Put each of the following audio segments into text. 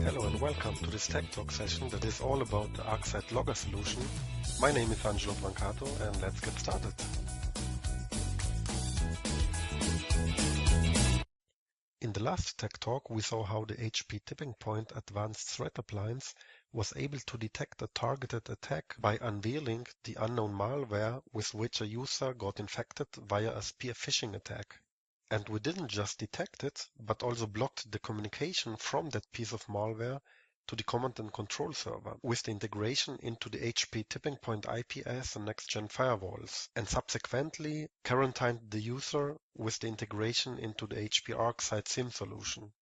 Hello and welcome to this Tech Talk session that is all about the ArcSight Logger solution. My name is Angelo Brancato and let's get started. In the last Tech Talk we saw how the HPE Tipping Point Advanced Threat Appliance was able to detect a targeted attack by unveiling the unknown malware with which a user got infected via a spear phishing attack. And we didn't just detect it, but also blocked the communication from that piece of malware to the command and control server with the integration into the HPE Tipping Point IPS and next-gen firewalls, and subsequently quarantined the user with the integration into the HPE ArcSight SIEM solution.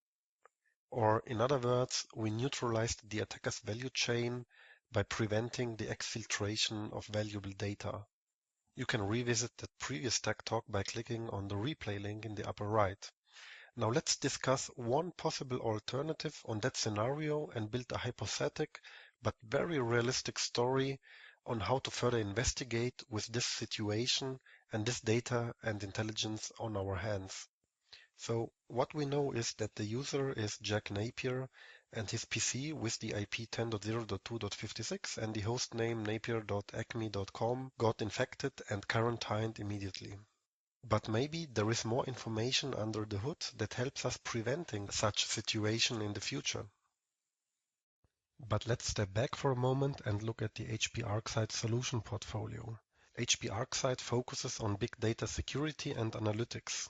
Or in other words, we neutralized the attacker's value chain by preventing the exfiltration of valuable data. You can revisit that previous Tech Talk by clicking on the replay link in the upper right. Now let's discuss one possible alternative on that scenario and build a hypothetical but very realistic story on how to further investigate with this situation and this data and intelligence on our hands. So what we know is that the user is Jack Napier and his PC with the IP 10.0.2.56 and the hostname napier.acme.com got infected and quarantined immediately. But maybe there is more information under the hood that helps us preventing such a situation in the future. But let's step back for a moment and look at the HPE ArcSight solution portfolio. HPE ArcSight focuses on big data security and analytics.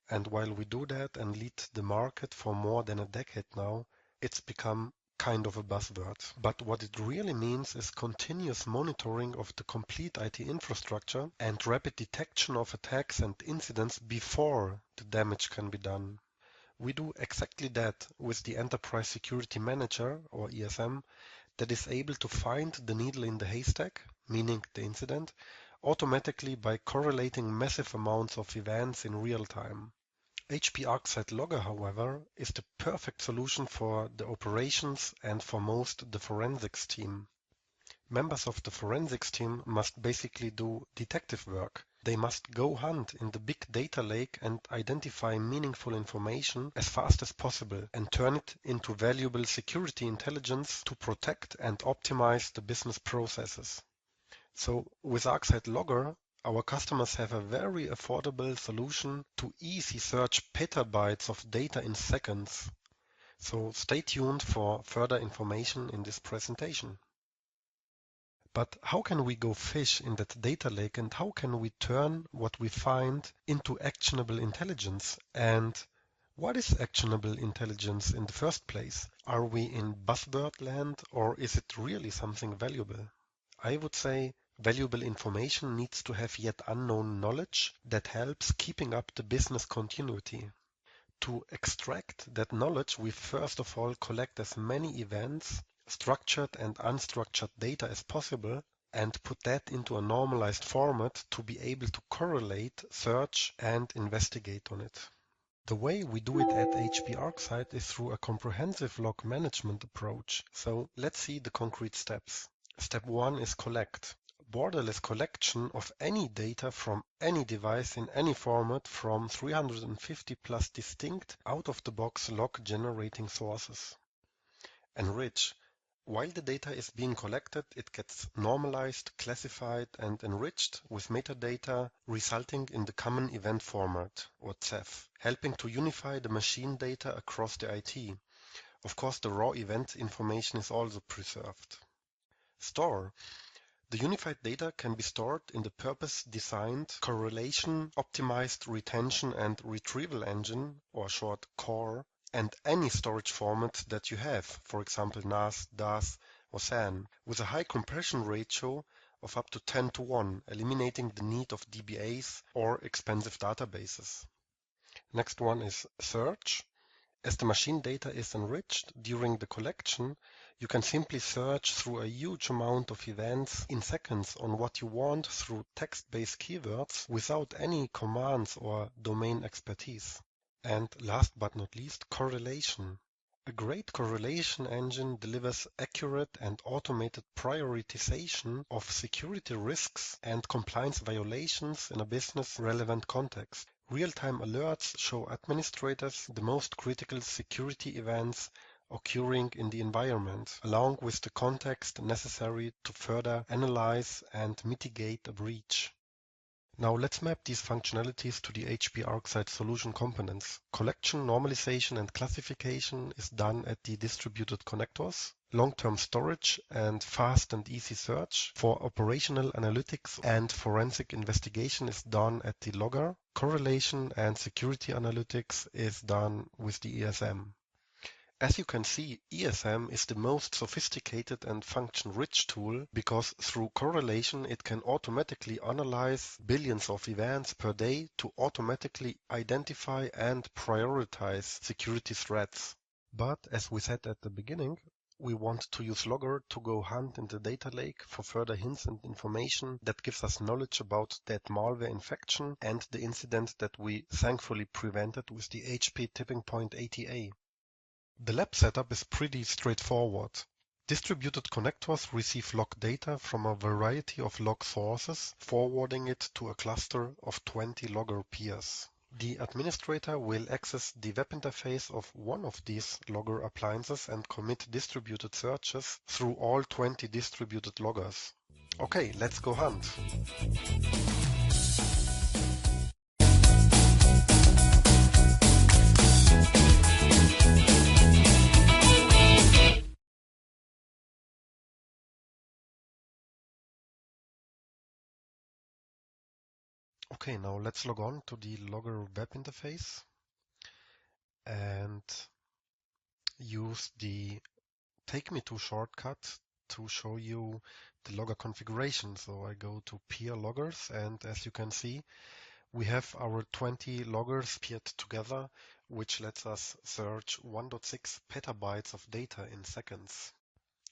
And while we do that and lead the market for more than a decade now, it's become kind of a buzzword. But what it really means is continuous monitoring of the complete IT infrastructure and rapid detection of attacks and incidents before the damage can be done. We do exactly that with the Enterprise Security Manager, or ESM, that is able to find the needle in the haystack, meaning the incident, automatically by correlating massive amounts of events in real time. HPE ArcSight Logger, however, is the perfect solution for the operations and for most the forensics team. Members of the forensics team must basically do detective work. They must go hunt in the big data lake and identify meaningful information as fast as possible and turn it into valuable security intelligence to protect and optimize the business processes. So with ArcSight Logger, our customers have a very affordable solution to easy search petabytes of data in seconds. So stay tuned for further information in this presentation. But how can we go fish in that data lake and how can we turn what we find into actionable intelligence? And what is actionable intelligence in the first place? Are we in buzzword land or is it really something valuable? I would say valuable information needs to have yet unknown knowledge that helps keeping up the business continuity. To extract that knowledge, we first of all collect as many events, structured and unstructured data as possible, and put that into a normalized format to be able to correlate, search, and investigate on it. The way we do it at HPE ArcSight is through a comprehensive log management approach. So let's see the concrete steps. Step 1 is collect. Borderless collection of any data from any device in any format from 350 plus distinct out-of-the-box log generating sources. Enrich. While the data is being collected, it gets normalized, classified, and enriched with metadata resulting in the common event format, or CEF, helping to unify the machine data across the IT. Of course, the raw event information is also preserved. Store. The unified data can be stored in the purpose-designed correlation, optimized retention and retrieval engine, or short CORE, and any storage format that you have, for example NAS, DAS, or SAN, with a high compression ratio of up to 10:1, eliminating the need of DBAs or expensive databases. Next one is search. As the machine data is enriched during the collection, you can simply search through a huge amount of events in seconds on what you want through text-based keywords without any commands or domain expertise. And last but not least, correlation. A great correlation engine delivers accurate and automated prioritization of security risks and compliance violations in a business-relevant context, Real-time alerts show administrators the most critical security events occurring in the environment, along with the context necessary to further analyze and mitigate a breach. Now let's map these functionalities to the HPE ArcSight solution components. Collection, normalization, and classification is done at the distributed connectors. Long-term storage and fast and easy search for operational analytics and forensic investigation is done at the logger. Correlation and security analytics is done with the ESM. As you can see, ESM is the most sophisticated and function-rich tool because through correlation it can automatically analyze billions of events per day to automatically identify and prioritize security threats. But as we said at the beginning, we want to use Logger to go hunt in the data lake for further hints and information that gives us knowledge about that malware infection and the incident that we thankfully prevented with the HPE Tipping Point ATA. The lab setup is pretty straightforward. Distributed connectors receive log data from a variety of log sources, forwarding it to a cluster of 20 logger peers. The administrator will access the web interface of one of these logger appliances and commit distributed searches through all 20 distributed loggers. Okay, let's go hunt. Okay, now let's log on to the logger web interface and use the Take Me To shortcut to show you the logger configuration. So I go to peer loggers, and as you can see, we have our 20 loggers paired together, which lets us search 1.6 petabytes of data in seconds.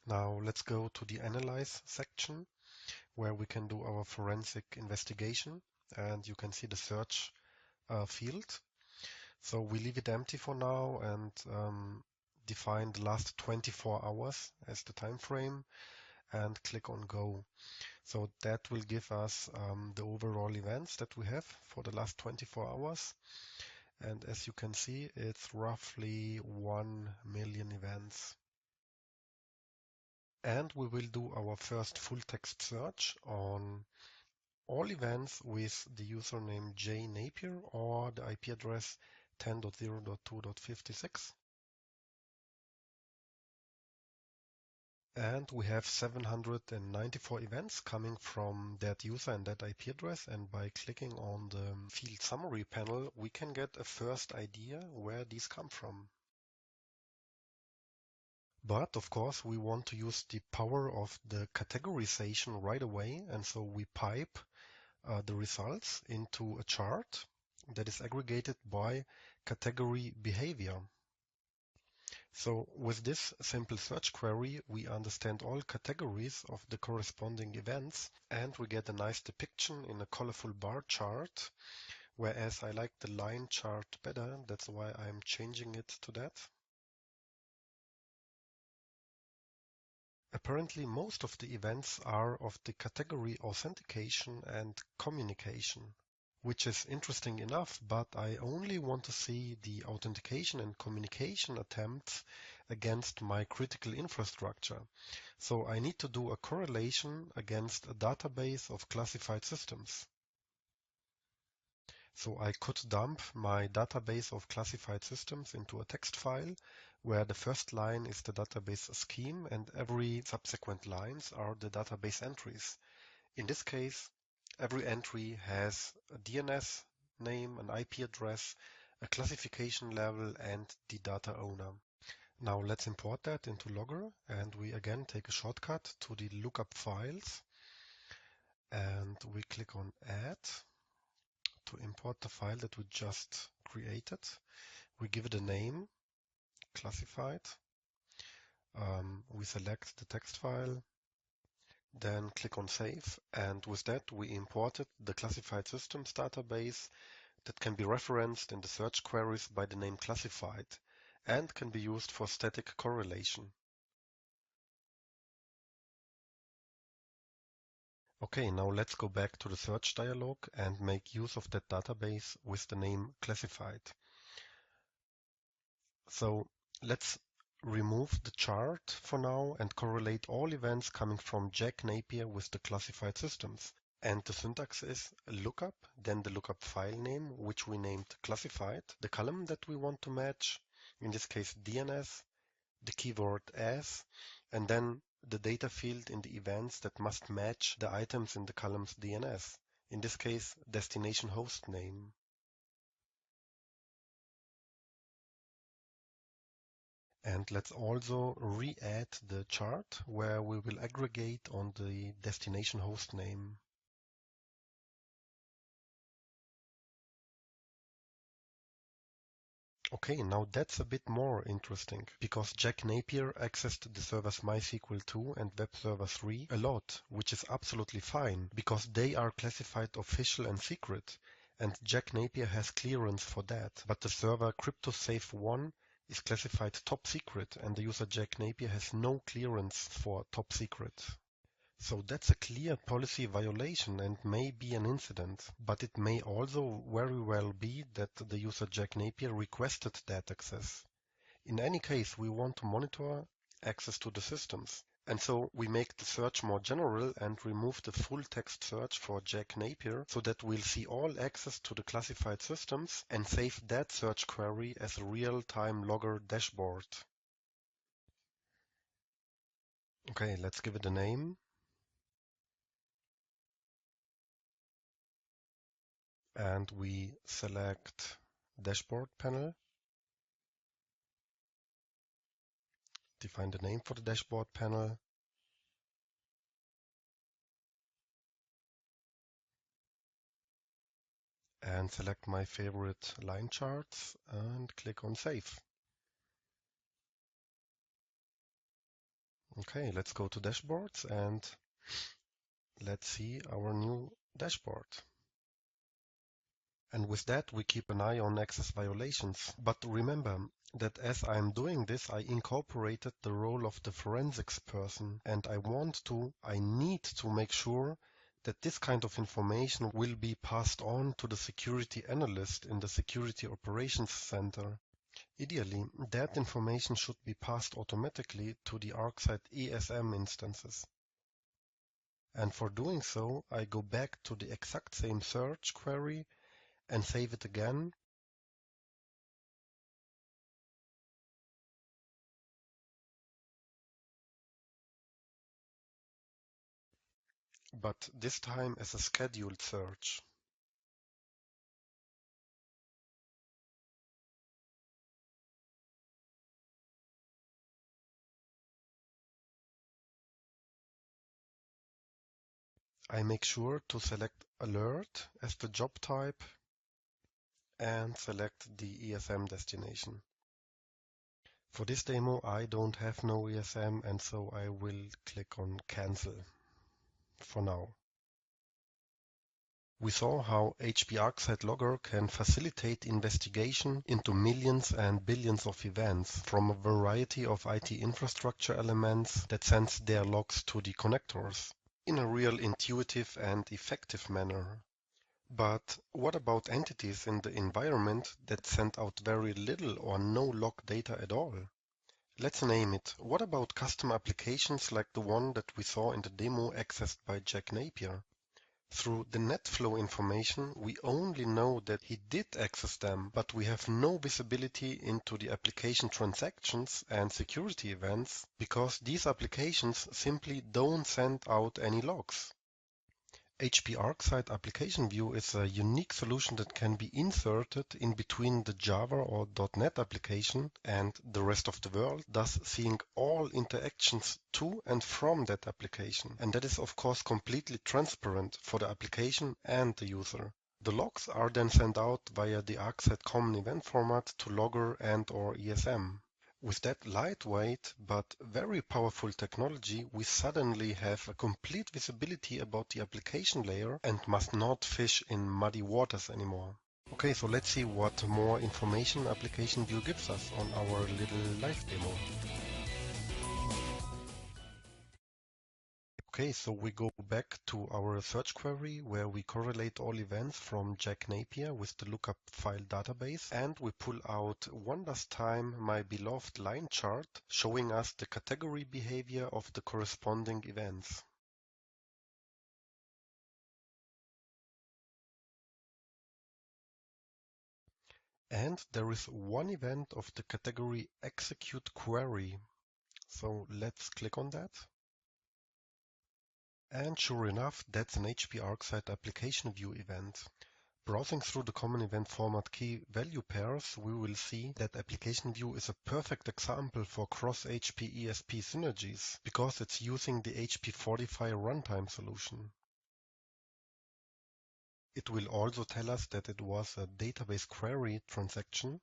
Now let's go to the Analyze section, where we can do our forensic investigation, and you can see the search field. So we leave it empty for now and define the last 24 hours as the time frame and click on Go. So that will give us the overall events that we have for the last 24 hours. And as you can see, it's roughly 1 million events. And we will do our first full text search on all events with the username jnapier or the IP address 10.0.2.56. And we have 794 events coming from that user and that IP address. And by clicking on the field summary panel, we can get a first idea where these come from. But of course, we want to use the power of the categorization right away. And so we pipe the results into a chart that is aggregated by category behavior. So with this simple search query, we understand all categories of the corresponding events, and we get a nice depiction in a colorful bar chart, whereas I like the line chart better. That's why I'm changing it to that. Apparently, most of the events are of the category authentication and communication, which is interesting enough, but I only want to see the authentication and communication attempts against my critical infrastructure. So I need to do a correlation against a database of classified systems. So I could dump my database of classified systems into a text file where the first line is the database scheme and every subsequent lines are the database entries. In this case, every entry has a DNS name, an IP address, a classification level, and the data owner. Now let's import that into Logger, and we again take a shortcut to the lookup files, and we click on Add to import the file that we just created. We give it a name, classified. We select the text file, then click on Save, and with that we imported the classified systems database that can be referenced in the search queries by the name classified and can be used for static correlation. Okay, now let's go back to the search dialog and make use of that database with the name classified. So let's remove the chart for now and correlate all events coming from Jack Napier with the classified systems. And the syntax is lookup, then the lookup file name, which we named classified, the column that we want to match, in this case DNS, the keyword as, and then the data field in the events that must match the items in the columns DNS, in this case destination host name. And let's also re-add the chart where we will aggregate on the destination host name. Okay, now that's a bit more interesting because Jack Napier accessed the servers MySQL 2 and Web Server 3 a lot, which is absolutely fine because they are classified official and secret, and Jack Napier has clearance for that. But the server CryptoSafe 1 is classified top secret, and the user Jack Napier has no clearance for top secret. So that's a clear policy violation and may be an incident, but it may also very well be that the user Jack Napier requested that access. In any case, we want to monitor access to the systems. And so we make the search more general and remove the full text search for Jack Napier so that we'll see all access to the classified systems and save that search query as a real-time logger dashboard. Okay, let's give it a name. And we select dashboard panel, define the name for the dashboard panel, and select my favorite line charts and click on save. Okay, let's go to dashboards and let's see our new dashboard. And with that, we keep an eye on access violations. But remember that as I'm doing this, I incorporated the role of the forensics person, and I need to make sure that this kind of information will be passed on to the security analyst in the Security Operations Center. Ideally, that information should be passed automatically to the ArcSight ESM instances. And for doing so, I go back to the exact same search query and save it again. But this time as a scheduled search. I make sure to select Alert as the job type and select the ESM destination. For this demo, I don't have no ESM, and so I will click on Cancel for now. We saw how HPE ArcSight Logger can facilitate investigation into millions and billions of events from a variety of IT infrastructure elements that sends their logs to the connectors in a real intuitive and effective manner. But what about entities in the environment that send out very little or no log data at all? Let's name it. What about custom applications like the one that we saw in the demo accessed by Jack Napier? Through the NetFlow information, we only know that he did access them, but we have no visibility into the application transactions and security events because these applications simply don't send out any logs. HPE ArcSight ApplicationView is a unique solution that can be inserted in between the Java or .NET application and the rest of the world, thus seeing all interactions to and from that application. And that is of course completely transparent for the application and the user. The logs are then sent out via the ArcSight common event format to Logger and/or ESM. With that lightweight but very powerful technology, we suddenly have a complete visibility about the application layer and must not fish in muddy waters anymore. Okay, so let's see what more information ApplicationView gives us on our little live demo. Okay, so we go back to our search query where we correlate all events from Jack Napier with the lookup file database, and we pull out one last time my beloved line chart showing us the category behavior of the corresponding events. And there is one event of the category execute query. So let's click on that. And sure enough, that's an HP ArcSight ApplicationView event. Browsing through the common event format key value pairs, we will see that ApplicationView is a perfect example for cross-HPE SP synergies because it's using the HP Fortify runtime solution. It will also tell us that it was a database query transaction,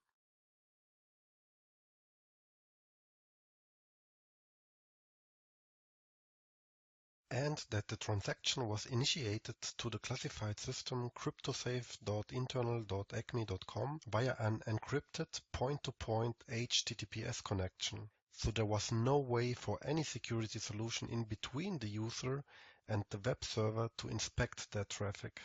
and that the transaction was initiated to the classified system cryptosafe.internal.acme.com via an encrypted point-to-point HTTPS connection. So there was no way for any security solution in between the user and the web server to inspect that traffic.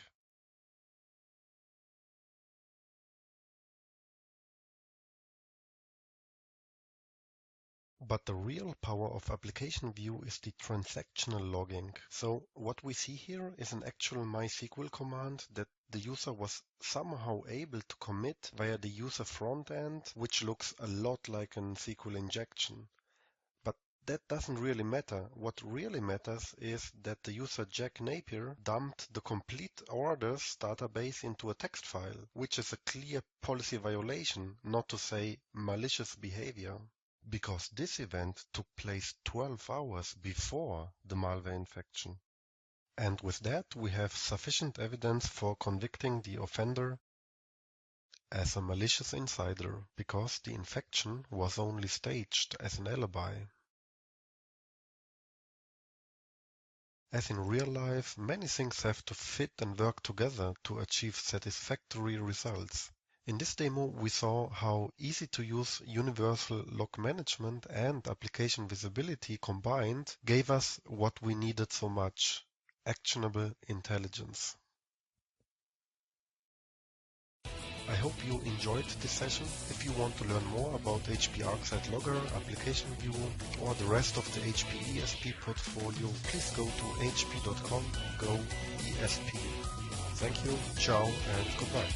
But the real power of ApplicationView is the transactional logging. So what we see here is an actual MySQL command that the user was somehow able to commit via the user front end, which looks a lot like an SQL injection. But that doesn't really matter. What really matters is that the user Jack Napier dumped the complete orders database into a text file, which is a clear policy violation, not to say malicious behavior. Because this event took place 12 hours before the malware infection. And with that, we have sufficient evidence for convicting the offender as a malicious insider, because the infection was only staged as an alibi. As in real life, many things have to fit and work together to achieve satisfactory results. In this demo, we saw how easy to use universal log management and application visibility combined gave us what we needed so much: actionable intelligence. I hope you enjoyed this session. If you want to learn more about HP ArcSight Logger, ApplicationView, or the rest of the HPE SP portfolio, please go to hp.com/go-esp. Thank you, ciao, and goodbye.